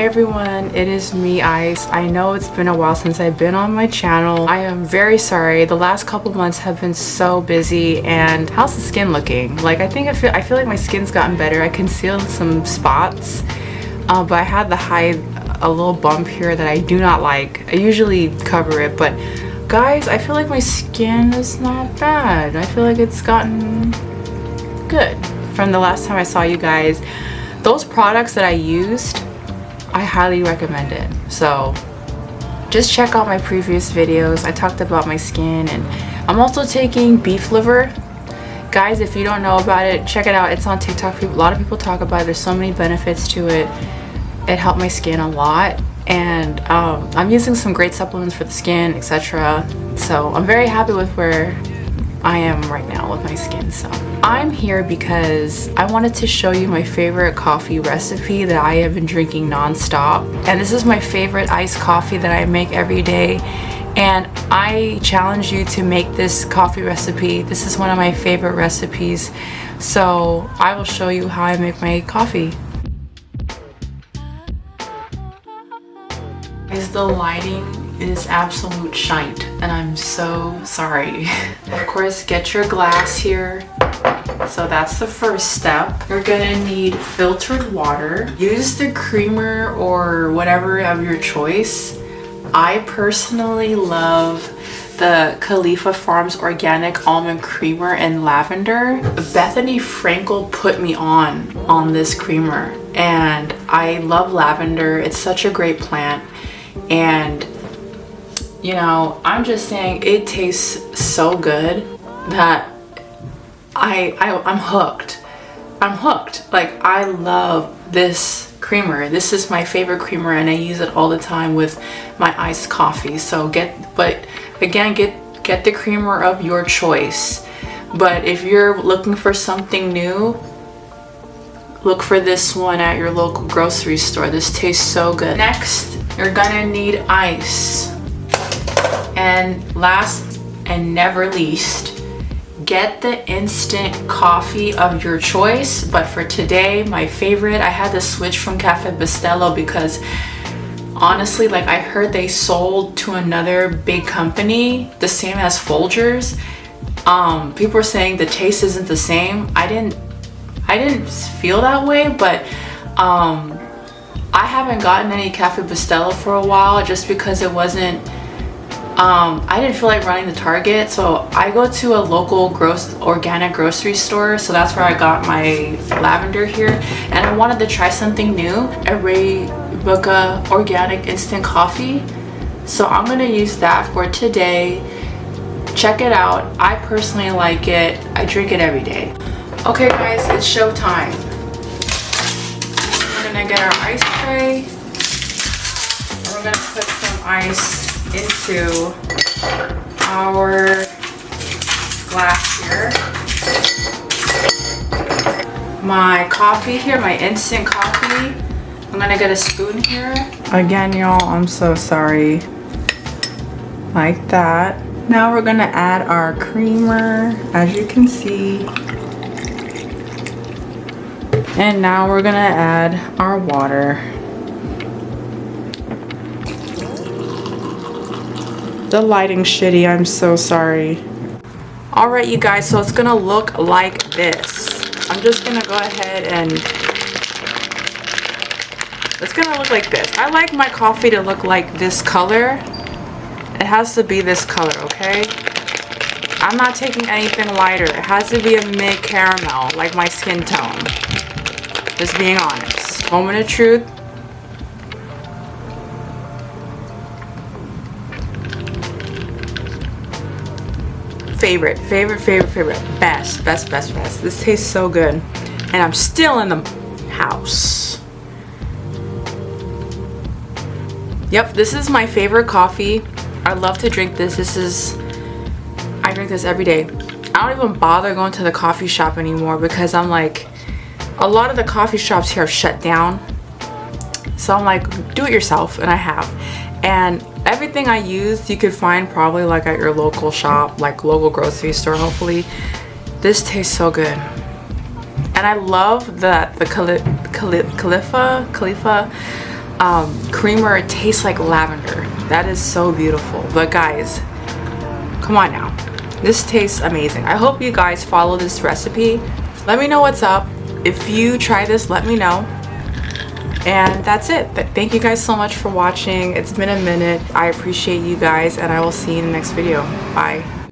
Hey everyone, it is me, Ice. I know it's been a while since I've been on my channel. I am very sorry. The last couple months have been so busy. And how's the skin looking? Like, I feel like my skin's gotten better. I concealed some spots, but I had a little bump here that I do not like. I usually cover it, but guys, I feel like my skin is not bad. I feel like it's gotten good from the last time I saw you guys. Those products that I used, I highly recommend it. So just check out my previous videos. I talked about my skin, and I'm also taking beef liver. Guys, if you don't know about it, check it out. It's on TikTok. A lot of people talk about it. There's so many benefits to it. It helped my skin a lot, and I'm using some great supplements for the skin, etc. So I'm very happy with where I am right now with my skin. So I'm here because I wanted to show you my favorite coffee recipe that I have been drinking non-stop. And this is my favorite iced coffee that I make every day. And I challenge you to make this coffee recipe. This is one of my favorite recipes. So I will show you how I make my coffee. Guys, the lighting is absolute shite, and I'm so sorry. Of course, get your glass here. So that's the first step. You're gonna need filtered water. Use the creamer or whatever of your choice. I personally love the Khalifa Farms organic almond creamer in lavender. Bethany Frankel put me on this creamer, and I love lavender. It's such a great plant, and you know, I'm just saying, it tastes so good that I'm hooked. I'm hooked. Like, I love this creamer. This is my favorite creamer, and I use it all the time with my iced coffee. So get the creamer of your choice. But if you're looking for something new, look for this one at your local grocery store. This tastes so good. Next, you're gonna need ice. And last and never least, get the instant coffee of your choice. But for today, my favorite, I had to switch from Cafe Bustelo because honestly, like, I heard they sold to another big company, the same as Folgers. People were saying the taste isn't the same. I didn't feel that way, but I haven't gotten any Cafe Bustelo for a while just because it wasn't, I didn't feel like running the Target, so I go to a local organic grocery store. So that's where I got my lavender here, and I wanted to try something new, Arabica organic instant coffee. So I'm gonna use that for today. Check it out. I personally like it. I drink it every day. Okay guys, it's show time. We're gonna get our ice tray, and we're gonna put some ice into our glass here. My coffee here, my instant coffee. I'm gonna get a spoon here. Again, y'all, I'm so sorry. Like that. Now we're gonna add our creamer, as you can see. And now we're gonna add our water. The lighting's shitty, I'm so sorry. Alright you guys, so it's gonna look like this. I'm just gonna go ahead and it's gonna look like this. I like my coffee to look like this color. It has to be this color, okay? I'm not taking anything lighter. It has to be a mid caramel, like my skin tone. Just being honest. Moment of truth. Favorite, best. This tastes so good, and I'm still in the house. Yep, this is my favorite coffee. I love to drink this. I drink this every day. I don't even bother going to the coffee shop anymore because I'm like, a lot of the coffee shops here have shut down. So I'm like, do it yourself, and I have. And everything I use, you could find probably like at your local shop, like local grocery store, hopefully. This tastes so good. And I love that the Khalifa creamer, it tastes like lavender. That is so beautiful. But guys, come on now. This tastes amazing. I hope you guys follow this recipe. Let me know what's up. If you try this, let me know. And that's it. Thank you guys so much for watching. It's been a minute. I appreciate you guys, and I will see you in the next video. Bye.